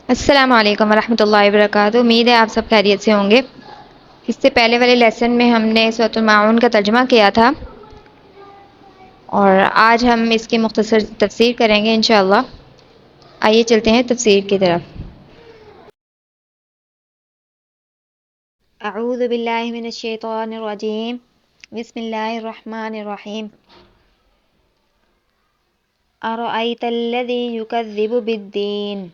السلام علیکم ورحمۃ اللہ وبرکاتہ۔ امید ہے آپ سب خیریت سے ہوں گے۔ اس سے پہلے والے لیسن میں ہم نے سورۃ الماعون کا ترجمہ کیا تھا اور آج ہم اس کی مختصر تفسیر کریں گے انشاءاللہ۔ آئیے چلتے ہیں تفسیر کی طرف۔ اعوذ باللہ من الشیطان الرجیم، بسم اللہ الرحمن الرحیم۔ ارأیت الذی یکذب بالدین۔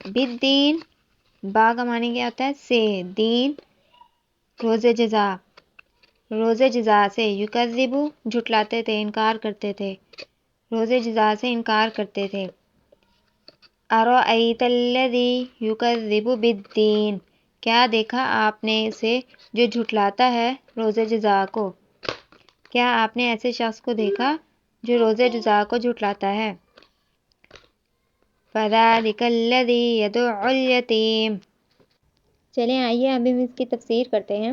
بالدین با کا معنی کیا ہوتا ہے؟ سے، دین روز جزا، روز جزا سے، یکذب جھٹلاتے تھے، انکار کرتے تھے، روز جزا سے انکار کرتے تھے۔ ارأیت الذی یکذب بالدین، کیا دیکھا آپ نے اسے جو جھٹلاتا ہے روز جزا کو؟ کیا آپ نے ایسے شخص کو دیکھا جو روز جزا کو جھٹلاتا ہے؟ فذلک الذی یدع الیتیم، چلیں آئیے ابھی ہم اس کی تفسیر کرتے ہیں۔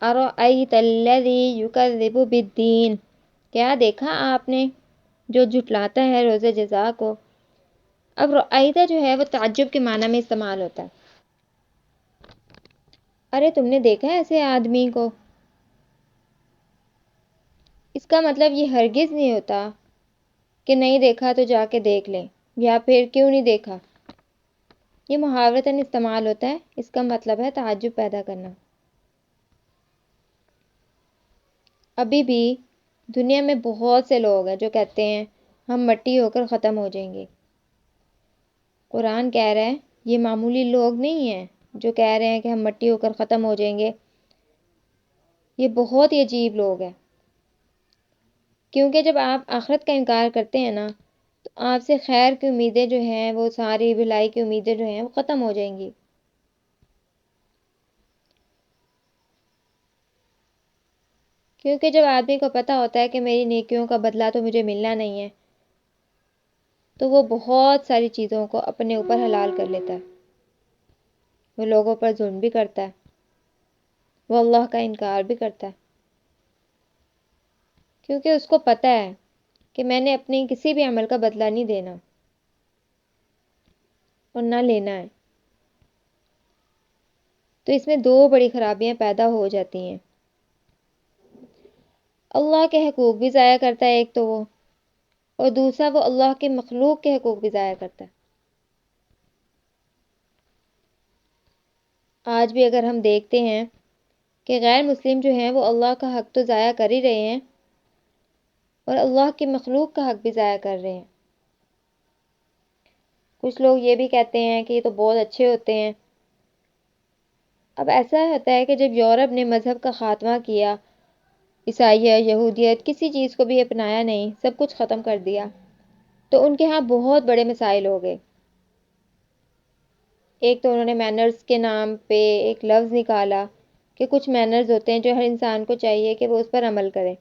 ارأیت الذی یکذب بالدین، کیا دیکھا آپ نے جو جھٹلاتا ہے روز جزا کو؟ اب رأیت جو ہے وہ تعجب کے معنی میں استعمال ہوتا ہے۔ ارے تم نے دیکھا ہے ایسے آدمی کو؟ اس کا مطلب یہ ہرگز نہیں ہوتا کہ نہیں دیکھا تو جا کے دیکھ لیں، یا پھر کیوں نہیں دیکھا۔ یہ محاورتاً استعمال ہوتا ہے، اس کا مطلب ہے تعجب پیدا کرنا۔ ابھی بھی دنیا میں بہت سے لوگ ہیں جو کہتے ہیں ہم مٹی ہو کر ختم ہو جائیں گے۔ قرآن کہہ رہا ہے یہ معمولی لوگ نہیں ہیں جو کہہ رہے ہیں کہ ہم مٹی ہو کر ختم ہو جائیں گے، یہ بہت ہی عجیب لوگ ہیں۔ کیونکہ جب آپ آخرت کا انکار کرتے ہیں نا تو آپ سے خیر کی امیدیں جو ہیں، وہ ساری بھلائی کی امیدیں جو ہیں وہ ختم ہو جائیں گی۔ کیونکہ جب آدمی کو پتہ ہوتا ہے کہ میری نیکیوں کا بدلہ تو مجھے ملنا نہیں ہے، تو وہ بہت ساری چیزوں کو اپنے اوپر حلال کر لیتا ہے۔ وہ لوگوں پر ظلم بھی کرتا ہے، وہ اللہ کا انکار بھی کرتا ہے، کیونکہ اس کو پتہ ہے کہ میں نے اپنی کسی بھی عمل کا بدلہ نہیں دینا اور نہ لینا ہے۔ تو اس میں دو بڑی خرابیاں پیدا ہو جاتی ہیں۔ اللہ کے حقوق بھی ضائع کرتا ہے ایک تو وہ، اور دوسرا وہ اللہ کے مخلوق کے حقوق بھی ضائع کرتا ہے۔ آج بھی اگر ہم دیکھتے ہیں کہ غیر مسلم جو ہیں وہ اللہ کا حق تو ضائع کر ہی رہے ہیں اور اللہ کی مخلوق کا حق بھی ضائع کر رہے ہیں۔ کچھ لوگ یہ بھی کہتے ہیں کہ یہ تو بہت اچھے ہوتے ہیں۔ اب ایسا ہوتا ہے کہ جب یورپ نے مذہب کا خاتمہ کیا، عیسائیت، یہودیت، کسی چیز کو بھی اپنایا نہیں، سب کچھ ختم کر دیا، تو ان کے ہاں بہت بڑے مسائل ہو گئے۔ ایک تو انہوں نے مینرز کے نام پہ ایک لفظ نکالا کہ کچھ مینرز ہوتے ہیں جو ہر انسان کو چاہیے کہ وہ اس پر عمل کرے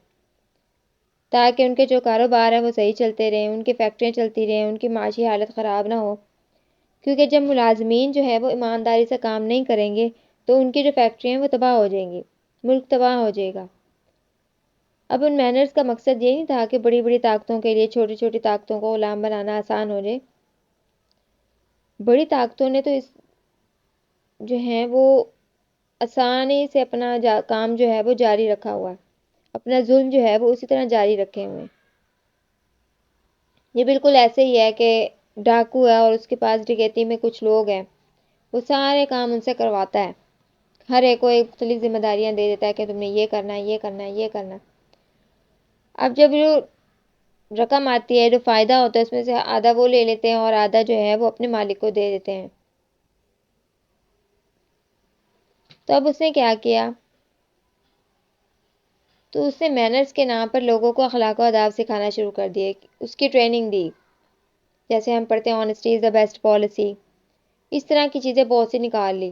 تاکہ ان کے جو کاروبار ہیں وہ صحیح چلتے رہیں، ان کی فیکٹریاں چلتی رہیں، ان کی معاشی حالت خراب نہ ہو۔ کیونکہ جب ملازمین جو ہے وہ ایمانداری سے کام نہیں کریں گے تو ان کی جو فیکٹریاں ہیں وہ تباہ ہو جائیں گی، ملک تباہ ہو جائے گا۔ اب ان مینرز کا مقصد یہ نہیں تھا کہ بڑی بڑی طاقتوں کے لیے چھوٹی چھوٹی طاقتوں کو غلام بنانا آسان ہو جائے۔ بڑی طاقتوں نے تو اس جو ہیں وہ آسانی سے اپنا کام جو ہے وہ جاری رکھا ہوا ہے، اپنا ظلم جو ہے وہ اسی طرح جاری رکھے ہوئے ہیں۔ یہ بالکل ایسے ہی ہے کہ ڈاکو ہے اور اس کے پاس ڈکیتی میں کچھ لوگ ہیں، وہ سارے کام ان سے کرواتا ہے، ہر ایک کو ایک مختلف ذمہ داریاں دے دیتا ہے کہ تم نے یہ کرنا ہے، یہ کرنا ہے، یہ کرنا ہے۔ اب جب جو رقم آتی ہے، جو فائدہ ہوتا ہے، اس میں سے آدھا وہ لے لیتے ہیں اور آدھا جو ہے وہ اپنے مالک کو دے دیتے ہیں۔ تو اب اس نے کیا کیا؟ تو اس نے مینرز کے نام پر لوگوں کو اخلاق و آداب سکھانا شروع کر دیے، اس کی ٹریننگ دی۔ جیسے ہم پڑھتے ہیں honesty is the best policy, اس طرح کی چیزیں بہت سی نکال لی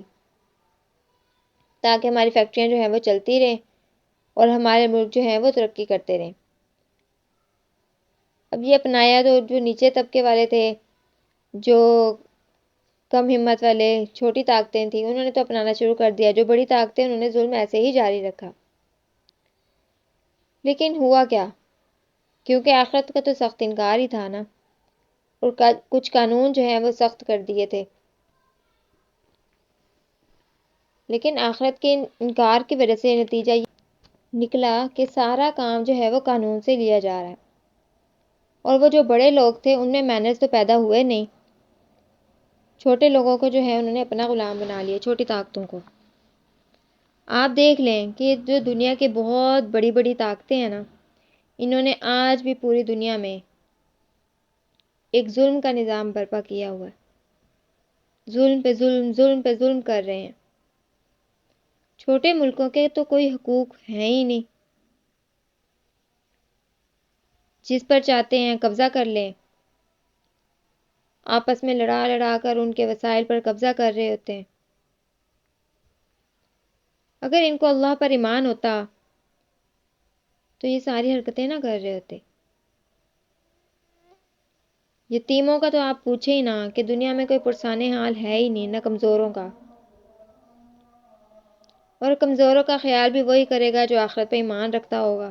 تاکہ ہماری فیکٹریاں جو ہیں وہ چلتی رہیں اور ہمارے ملک جو ہیں وہ ترقی کرتے رہیں۔ اب یہ اپنایا تو جو نیچے طبقے والے تھے، جو کم ہمت والے، چھوٹی طاقتیں تھیں، انہوں نے تو اپنانا شروع کر دیا۔ جو بڑی طاقتیں انہوں نے ظلم ایسے ہی جاری رکھا۔ لیکن ہوا کیا؟ کیونکہ آخرت کا تو سخت انکار ہی تھا نا، اور کچھ قانون جو ہیں وہ سخت کر دیے تھے، لیکن آخرت کے انکار کی وجہ سے نتیجہ یہ نکلا کہ سارا کام جو ہے وہ قانون سے لیا جا رہا ہے، اور وہ جو بڑے لوگ تھے ان میں مینرز تو پیدا ہوئے نہیں، چھوٹے لوگوں کو جو ہے انہوں نے اپنا غلام بنا لیا، چھوٹی طاقتوں کو۔ آپ دیکھ لیں کہ جو دنیا کی بہت بڑی بڑی طاقتیں ہیں نا، انہوں نے آج بھی پوری دنیا میں ایک ظلم کا نظام برپا کیا ہوا ہے، ظلم پہ ظلم، ظلم پہ ظلم کر رہے ہیں۔ چھوٹے ملکوں کے تو کوئی حقوق ہیں ہی نہیں، جس پر چاہتے ہیں قبضہ کر لیں، آپس میں لڑا لڑا کر ان کے وسائل پر قبضہ کر رہے ہوتے ہیں۔ اگر ان کو اللہ پر ایمان ہوتا تو یہ ساری حرکتیں نہ کر رہے ہوتے۔ یتیموں کا تو آپ پوچھیں ہی نہ کہ دنیا میں کوئی پرسان حال ہے ہی نہیں، نہ کمزوروں کا، اور کمزوروں کا خیال بھی وہی کرے گا جو آخرت پہ ایمان رکھتا ہوگا۔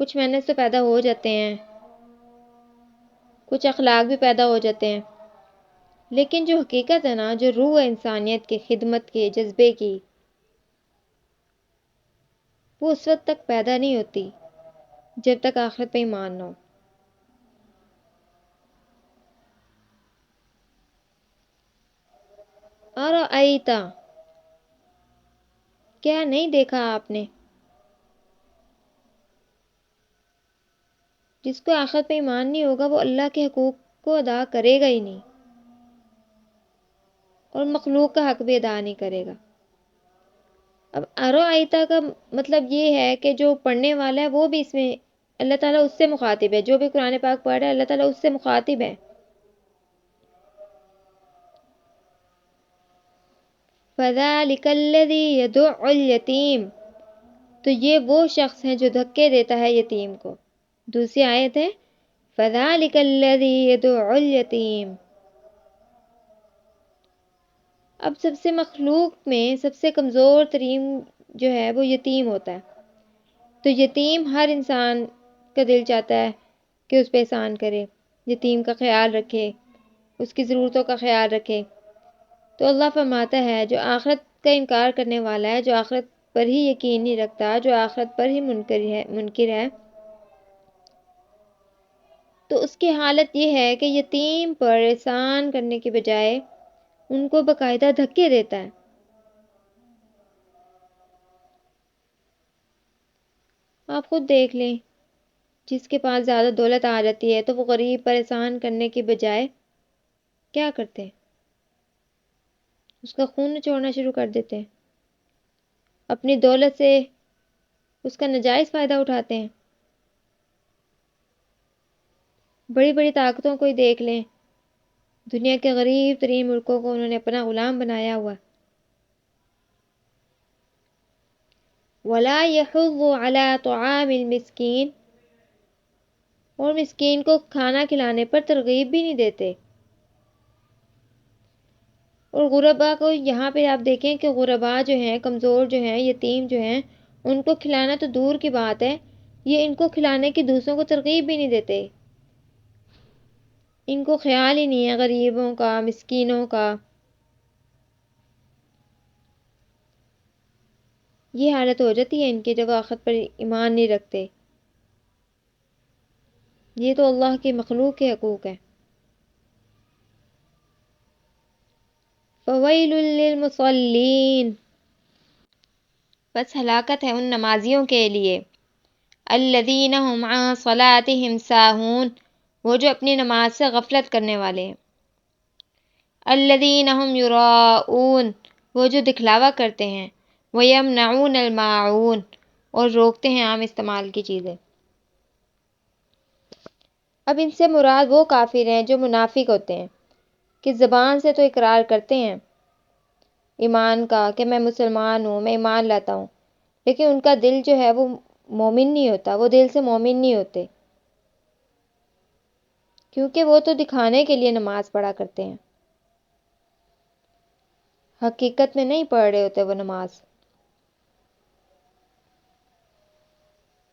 کچھ محنت سے پیدا ہو جاتے ہیں، کچھ اخلاق بھی پیدا ہو جاتے ہیں، لیکن جو حقیقت ہے نا، جو روح ہے انسانیت کی، خدمت کی، جذبے کی، وہ اس وقت تک پیدا نہیں ہوتی جب تک آخرت پہ ایمان نہ ہو۔ اور آئیتا، کیا نہیں دیکھا آپ نے، جس کو آخرت پہ ایمان نہیں ہوگا وہ اللہ کے حقوق کو ادا کرے گا ہی نہیں، اور مخلوق کا حق بھی ادا نہیں کرے گا۔ اب ارو آئیتا کا مطلب یہ ہے کہ جو پڑھنے والا ہے وہ بھی اس میں اللہ تعالیٰ اس سے مخاطب ہے، جو بھی قرآن پاک پڑھ رہا ہے اللہ تعالیٰ اس سے مخاطب ہے۔ فَذَلِكَ الَّذِي يَدُعُّ الْيَتِيمَ، تو یہ وہ شخص ہے جو دھکے دیتا ہے یتیم کو۔ دوسری آیت ہے فَذَلِكَ الَّذِي يَدُعُّ الْيَتِيمَ۔ اب سب سے مخلوق میں سب سے کمزور ترین جو ہے وہ یتیم ہوتا ہے، تو یتیم ہر انسان کا دل چاہتا ہے کہ اس پہ احسان کرے، یتیم کا خیال رکھے، اس کی ضرورتوں کا خیال رکھے۔ تو اللہ فرماتا ہے جو آخرت کا انکار کرنے والا ہے، جو آخرت پر ہی یقین نہیں رکھتا، جو آخرت پر ہی منکر ہے، تو اس کی حالت یہ ہے کہ یتیم پر احسان کرنے کے بجائے ان کو باقاعدہ دھکے دیتا ہے۔ آپ خود دیکھ لیں، جس کے پاس زیادہ دولت آ جاتی ہے تو وہ غریب پر احسان کرنے کے بجائے کیا کرتے ہیں؟ اس کا خون نچوڑنا شروع کر دیتے ہیں، اپنی دولت سے اس کا ناجائز فائدہ اٹھاتے ہیں۔ بڑی بڑی طاقتوں کو ہی دیکھ لیں، دنیا کے غریب ترین ملکوں کو انہوں نے اپنا غلام بنایا ہوا۔ وَلَا يَحُضُّ عَلَىٰ طَعَامِ الْمِسْكِينِ، اور مسکین کو کھانا کھلانے پر ترغیب بھی نہیں دیتے۔ اور غربا کو یہاں پہ آپ دیکھیں کہ غربا جو ہیں، کمزور جو ہیں، یتیم جو ہیں، ان کو کھلانا تو دور کی بات ہے، یہ ان کو کھلانے کی دوسروں کو ترغیب بھی نہیں دیتے۔ ان کو خیال ہی نہیں ہے غریبوں کا، مسکینوں کا۔ یہ حالت ہو جاتی ہے ان کی جب آخرت پر ایمان نہیں رکھتے۔ یہ تو اللہ کی مخلوق کے حقوق ہیں۔ فَوَيْلٌ لِّلْمُصَلِّينَ، بس ہلاکت ہے ان نمازیوں کے لیے، الَّذِينَ هُمْ عَن صَلَاتِهِمْ سَاهُونَ، وہ جو اپنی نماز سے غفلت کرنے والے ہیں، الَّذِينَ هُمْ يُرَاءُونَ، وہ جو دکھلاوا کرتے ہیں، وَيَمْنَعُونَ الْمَاعُونَ، اور روکتے ہیں عام استعمال کی چیزیں۔ اب ان سے مراد وہ کافر ہیں جو منافق ہوتے ہیں، کہ زبان سے تو اقرار کرتے ہیں ایمان کا کہ میں مسلمان ہوں، میں ایمان لاتا ہوں، لیکن ان کا دل جو ہے وہ مومن نہیں ہوتا، وہ دل سے مومن نہیں ہوتے، کیونکہ وہ تو دکھانے کے لیے نماز پڑھا کرتے ہیں، حقیقت میں نہیں پڑھ رہے ہوتے وہ نماز۔ وَإِذَا قِيلَ لَهُمْ آمِنُوا بِمَا أُنزِلَ إِلَيْكَ وَمَا أُنزِلَ مِن قَبْلِكَ قَالُوا أَنُؤْمِنُ بِمَا أُنزِلَ عَلَيْنَا وَمَا أُنزِلَ مِن قَبْلِ وَنَكْتُمُ مَا كَتَبْنَا عَلَيْهِمْ وَيَأْبَى اللَّهُ إِلَّا أَن يُتِمَّ نُورَهُ وَلَوْ كَرِهَ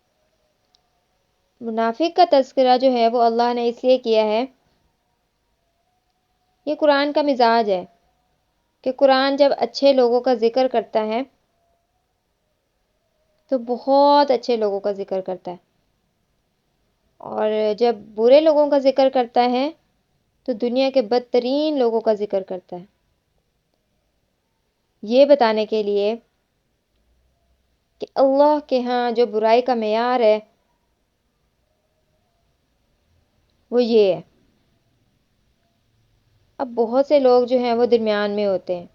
الْكَافِرُونَ۔ منافق کا تذکرہ جو ہے وہ اللہ نے اس لیے کیا ہے، یہ قرآن کا مزاج ہے کہ قرآن جب اچھے لوگوں کا ذکر کرتا ہے تو بہت اچھے لوگوں کا ذکر کرتا ہے، اور جب برے لوگوں کا ذکر کرتا ہے تو دنیا کے بدترین لوگوں کا ذکر کرتا ہے، یہ بتانے کے لیے کہ اللہ کے ہاں جو برائی کا معیار ہے وہ یہ ہے۔ اب بہت سے لوگ جو ہیں وہ درمیان میں ہوتے ہیں۔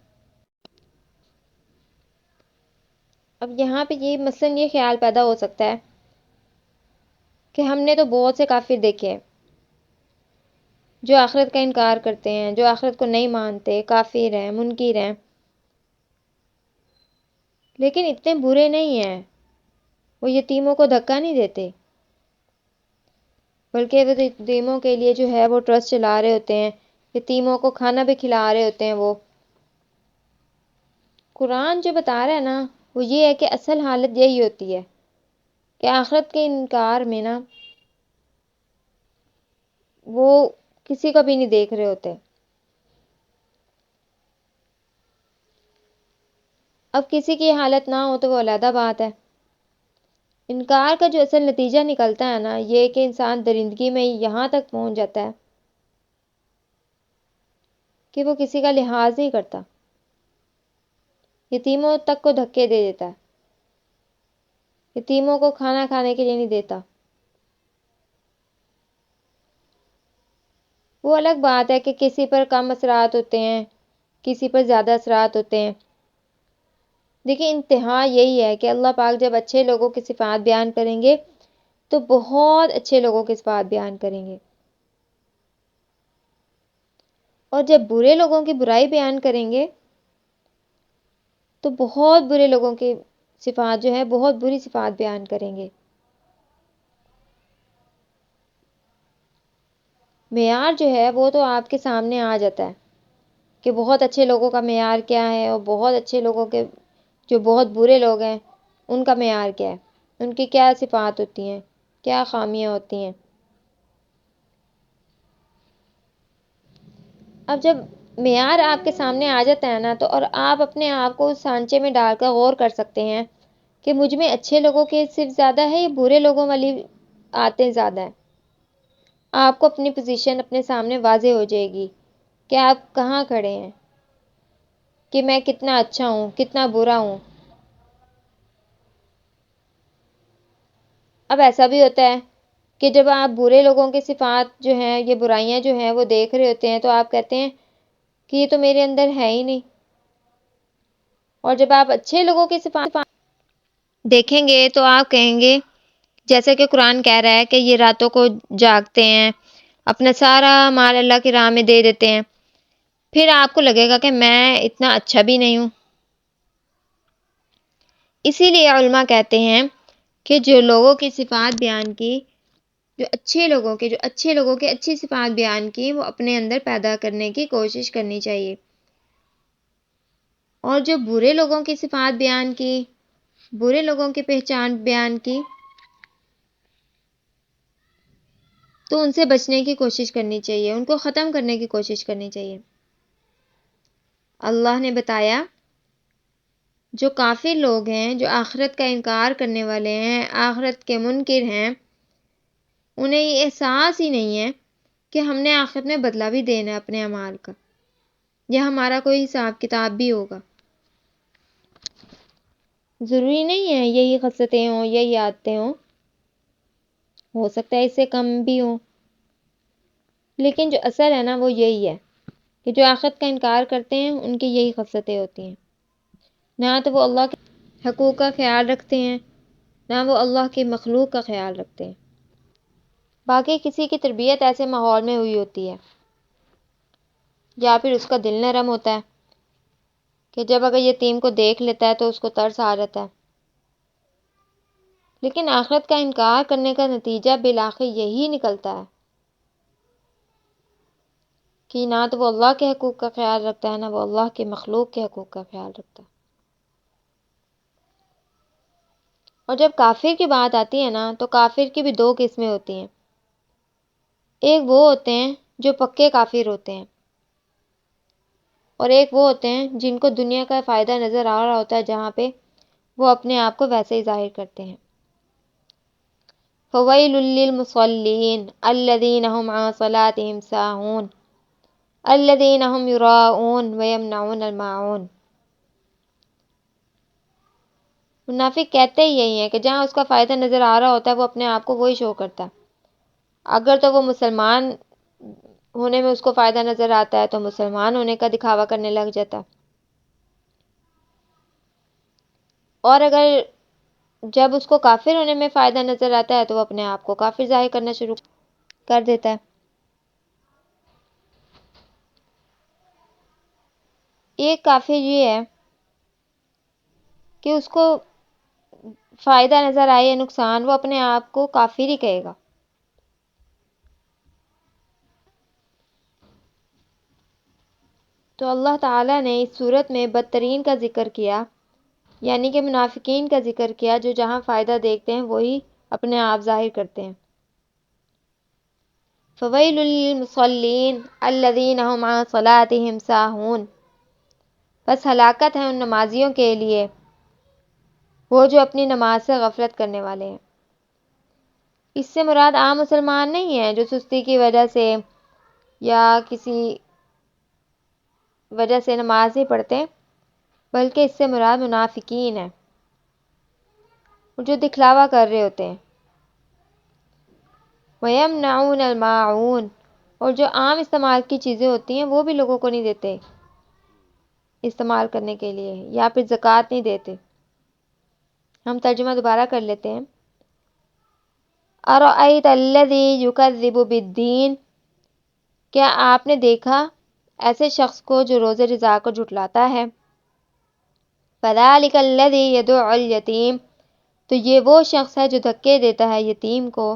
اب یہاں پہ یہ مثلاً یہ خیال پیدا ہو سکتا ہے کہ ہم نے تو بہت سے کافر دیکھے ہیں جو آخرت کا انکار کرتے ہیں، جو آخرت کو نہیں مانتے، کافر ہیں، منکر ہیں، لیکن اتنے برے نہیں ہیں، وہ یتیموں کو دھکا نہیں دیتے، بلکہ وہ یتیموں کے لیے جو ہے وہ ٹرسٹ چلا رہے ہوتے ہیں، یتیموں کو کھانا بھی کھلا رہے ہوتے ہیں۔ وہ قرآن جو بتا رہا ہے نا وہ یہ ہے کہ اصل حالت یہی ہوتی ہے کہ آخرت کے انکار میں نا وہ کسی کا بھی نہیں دیکھ رہے ہوتے۔ اب کسی کی حالت نہ ہو تو وہ علیحدہ بات ہے۔ انکار کا جو اصل نتیجہ نکلتا ہے نا یہ کہ انسان درندگی میں یہاں تک پہنچ جاتا ہے کہ وہ کسی کا لحاظ نہیں کرتا، یتیموں تک کو دھکے دے دیتا ہے، یتیموں کو کھانا کھانے کے لیے نہیں دیتا۔ وہ الگ بات ہے کہ کسی پر کم اثرات ہوتے ہیں، کسی پر زیادہ اثرات ہوتے ہیں، دیکھیں انتہا یہی ہے کہ اللہ پاک جب اچھے لوگوں کی صفات بیان کریں گے تو بہت اچھے لوگوں کی صفات بیان کریں گے، اور جب برے لوگوں کی برائی بیان کریں گے تو بہت برے لوگوں کی صفات جو ہے بہت بری صفات بیان کریں گے۔ معیار جو ہے وہ تو آپ کے سامنے آ جاتا ہے کہ بہت اچھے لوگوں کا معیار کیا ہے اور بہت اچھے لوگوں کے جو بہت برے لوگ ہیں ان کا معیار کیا ہے، ان کی کیا صفات ہوتی ہیں، کیا خامیاں ہوتی ہیں۔ اب جب معیار آپ کے سامنے آ جاتا ہے نا تو اور آپ اپنے آپ کو اس سانچے میں ڈال کر غور کر سکتے ہیں کہ مجھ میں اچھے لوگوں کے صرف زیادہ ہے یا برے لوگوں والی عادتیں زیادہ ہیں۔ آپ کو اپنی پوزیشن اپنے سامنے واضح ہو جائے گی کہ آپ کہاں کھڑے ہیں، کہ میں کتنا اچھا ہوں، کتنا برا ہوں۔ اب ایسا بھی ہوتا ہے کہ جب آپ برے لوگوں کی صفات جو ہیں یہ برائیاں جو ہیں وہ دیکھ رہے ہوتے ہیں تو آپ کہتے ہیں کہ یہ تو میرے اندر ہے ہی نہیں، اور جب آپ اچھے لوگوں کی صفات دیکھیں گے تو آپ کہیں گے جیسا کہ قرآن کہہ رہا ہے کہ یہ راتوں کو جاگتے ہیں، اپنا سارا مال اللہ کی راہ میں دے دیتے ہیں، پھر آپ کو لگے گا کہ میں اتنا اچھا بھی نہیں ہوں۔ اسی لیے علماء کہتے ہیں کہ جو لوگوں کی صفات بیان کی، جو اچھے لوگوں کے اچھی صفات بیان کی وہ اپنے اندر پیدا کرنے کی کوشش کرنی چاہیے، اور جو برے لوگوں کی صفات بیان کی، برے لوگوں کی پہچان بیان کی، تو ان سے بچنے کی کوشش کرنی چاہیے، ان کو ختم کرنے کی کوشش کرنی چاہیے۔ اللہ نے بتایا جو کافر لوگ ہیں، جو آخرت کا انکار کرنے والے ہیں، آخرت کے منکر ہیں، انہیں یہ احساس ہی نہیں ہے کہ ہم نے آخرت میں بدلہ بھی دینا ہے اپنے اعمال کا، یا ہمارا کوئی حساب کتاب بھی ہوگا۔ ضروری نہیں ہے یہی خصلتیں ہوں، یہی عادتیں ہوں، ہو سکتا ہے اس سے کم بھی ہوں، لیکن جو اصل ہے نا وہ یہی ہے کہ جو آخرت کا انکار کرتے ہیں ان کی یہی خصلتیں ہوتی ہیں، نہ تو وہ اللہ کے حقوق کا خیال رکھتے ہیں، نہ وہ اللہ کی مخلوق کا خیال رکھتے ہیں۔ باقی کسی کی تربیت ایسے ماحول میں ہوئی ہوتی ہے یا پھر اس کا دل نرم ہوتا ہے کہ جب اگر یتیم کو دیکھ لیتا ہے تو اس کو ترس آ جاتا ہے، لیکن آخرت کا انکار کرنے کا نتیجہ بالآخر یہی نکلتا ہے کہ نہ تو وہ اللہ کے حقوق کا خیال رکھتا ہے، نہ وہ اللہ کے مخلوق کے حقوق کا خیال رکھتا ہے۔ اور جب کافر کی بات آتی ہے نا، تو کافر کی بھی دو قسمیں ہوتی ہیں۔ ایک وہ ہوتے ہیں جو پکے کافر ہوتے ہیں، اور ایک وہ ہوتے ہیں جن کو دنیا کا فائدہ نظر آ رہا ہوتا ہے، جہاں پہ وہ اپنے آپ کو ویسے ہی ظاہر کرتے ہیں۔ فَوَيْلٌ لِّلْمُصَلِّينَ الَّذِينَ هُمْ عَنْ صَلَاتِهِمْ سَاهُونَ الَّذِينَ هُمْ يُرَاءُونَ وَيَمْنَعُونَ الْمَاعُونَ۔ منافق کہتے ہی یہی ہیں کہ جہاں اس کا فائدہ نظر آ رہا ہوتا ہے وہ اپنے آپ کو وہی شو کرتا ہے۔ اگر تو وہ مسلمان ہونے میں اس کو فائدہ نظر آتا ہے تو مسلمان ہونے کا دکھاوا کرنے لگ جاتا ہے، اور اگر جب اس کو کافر ہونے میں فائدہ نظر آتا ہے تو وہ اپنے آپ کو کافر ظاہر کرنا شروع کر دیتا ہے۔ ایک کافر یہ ہے کہ اس کو فائدہ نظر آئے یا نقصان، وہ اپنے آپ کو کافر ہی کہے گا۔ تو اللہ تعالیٰ نے اس صورت میں بدترین کا ذکر کیا، یعنی کہ منافقین کا ذکر کیا، جو جہاں فائدہ دیکھتے ہیں وہی اپنے آپ ظاہر کرتے ہیں۔ فَوَيْلٌ لِّلْمُصَلِّينَ الَّذِينَ هُمْ عَنْ صَلَاتِهِمْ سَاهُونَ۔ بس ہلاکت ہے ان نمازیوں کے لیے وہ جو اپنی نماز سے غفلت کرنے والے ہیں۔ اس سے مراد عام مسلمان نہیں ہیں جو سستی کی وجہ سے یا کسی وجہ سے نماز نہیں پڑھتے، بلکہ اس سے مراد منافقین ہیں جو دکھلاوا کر رہے ہوتے ہیں۔ وَيَمْنَعُونَ الْمَاعُونَ، اور جو عام استعمال کی چیزیں ہوتی ہیں وہ بھی لوگوں کو نہیں دیتے استعمال کرنے کے لیے، یا پھر زکوٰۃ نہیں دیتے۔ ہم ترجمہ دوبارہ کر لیتے ہیں۔ أَرَأَيْتَ الَّذِي يُكَذِّبُ بِالدِّينِ، کیا آپ نے دیکھا ایسے شخص کو جو روزے رضا کو جھٹلاتا ہے؟ فَذَلِكَ الَّذِي يَدُعُّ الْيَتِيمَ، تو یہ وہ شخص ہے جو دھکے دیتا ہے یتیم کو،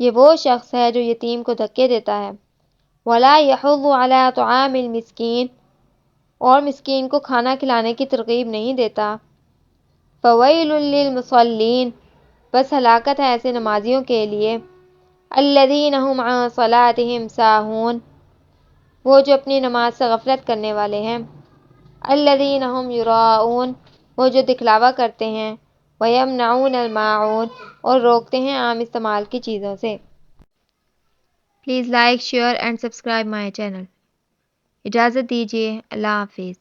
یہ وہ شخص ہے جو یتیم کو دھکے دیتا ہے۔ وَلَا يَحُضُّ عَلَىٰ طَعَامِ الْمِسْكِينِ، اور مسکین کو کھانا کھلانے کی ترغیب نہیں دیتا۔ فَوَيْلٌ لِّلْمُصَلِّينَ، بس ہلاکت ہے ایسے نمازیوں کے لیے، الَّذِينَ هُمْ عَنْ صَلَاتِهِمْ سَاهُونَ، وہ جو اپنی نماز سے غفلت کرنے والے ہیں، الَّذِينَ هُمْ يُرَاءُونَ، وہ جو دکھلاوا کرتے ہیں، وَيَمْنَعُونَ الْمَاعُونَ، اور روکتے ہیں عام استعمال کی چیزوں سے۔ Please like, share and subscribe my channel. اجازت دیجیے، اللہ حافظ۔